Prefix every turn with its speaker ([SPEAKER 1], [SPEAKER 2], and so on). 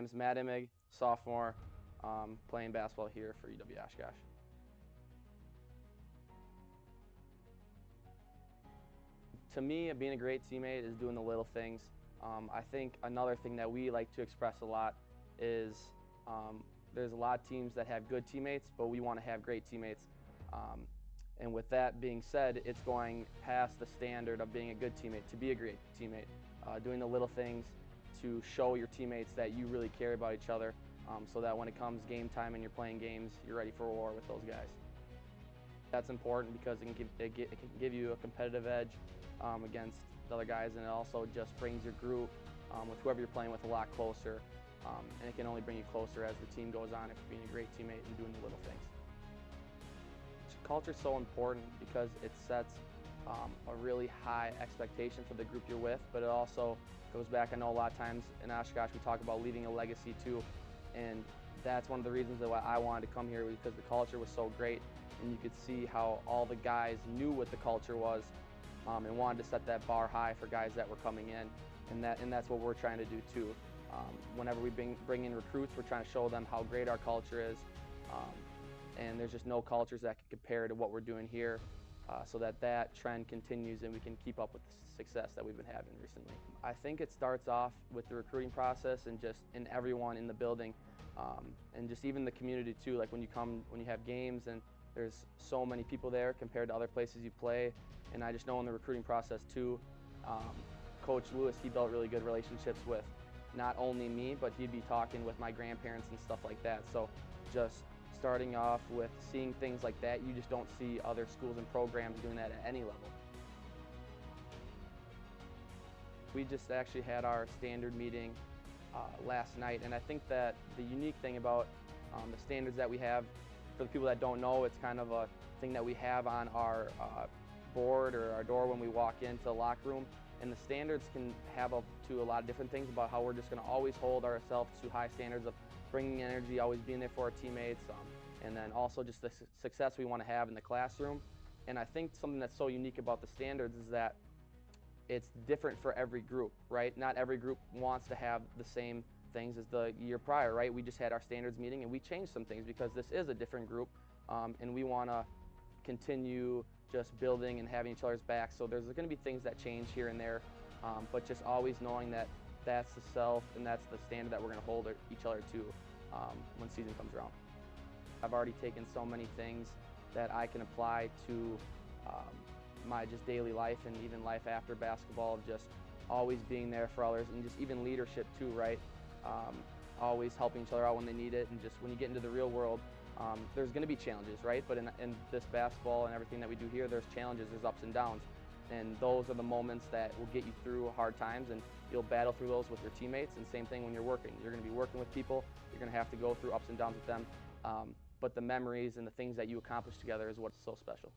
[SPEAKER 1] name's Matt Imig, sophomore, playing basketball here for UWO-Oshkosh. To me, being a great teammate is doing the little things. I think another thing that we like to express a lot is there's a lot of teams that have good teammates, but we want to have great teammates. And with that being said, it's going past the standard of being a good teammate to be a great teammate. Doing the little things to show your teammates that you really care about each other, so that when it comes game time and you're playing games, you're ready for war with those guys. That's important because it can give you a competitive edge against the other guys, and it also just brings your group with whoever you're playing with a lot closer, and it can only bring you closer as the team goes on if you're being a great teammate and doing the little things. Culture is so important because it sets a really high expectation for the group you're with, but it also goes back. I know a lot of times in Oshkosh we talk about leaving a legacy too, and that's one of the reasons why I wanted to come here, because the culture was so great, and you could see how all the guys knew what the culture was and wanted to set that bar high for guys that were coming in, and that's what we're trying to do too. Whenever we bring in recruits, we're trying to show them how great our culture is, and there's just no cultures that can compare to what we're doing here, so that trend continues and we can keep up with the success that we've been having recently. I think it starts off with the recruiting process and just in everyone in the building, and just even the community too. Like when you have games and there's so many people there compared to other places you play, and I just know in the recruiting process too, Coach Lewis, he built really good relationships with not only me, but he'd be talking with my grandparents and stuff like that. So just starting off with seeing things like that, you just don't see other schools and programs doing that at any level. We just actually had our standard meeting last night, and I think that the unique thing about the standards that we have, for the people that don't know, it's kind of a thing that we have on our board or our door when we walk into the locker room. And the standards can have up to a lot of different things about how we're just going to always hold ourselves to high standards of bringing energy, always being there for our teammates, and then also just the success we want to have in the classroom. And I think something that's so unique about the standards is that it's different for every group, right? Not every group wants to have the same things as the year prior, right? We just had our standards meeting and we changed some things because this is a different group, and we want to continue just building and having each other's back. So there's going to be things that change here and there, but just always knowing that that's the self and that's the standard that we're going to hold each other to when season comes around. I've already taken so many things that I can apply to my just daily life and even life after basketball, of just always being there for others and just even leadership too, right? Always helping each other out when they need it, and just when you get into the real world, there's going to be challenges, right? But in this basketball and everything that we do here, there's challenges, there's ups and downs. And those are the moments that will get you through hard times, and you'll battle through those with your teammates. And same thing when you're working. You're going to be working with people. You're going to have to go through ups and downs with them. But the memories and the things that you accomplish together is what's so special.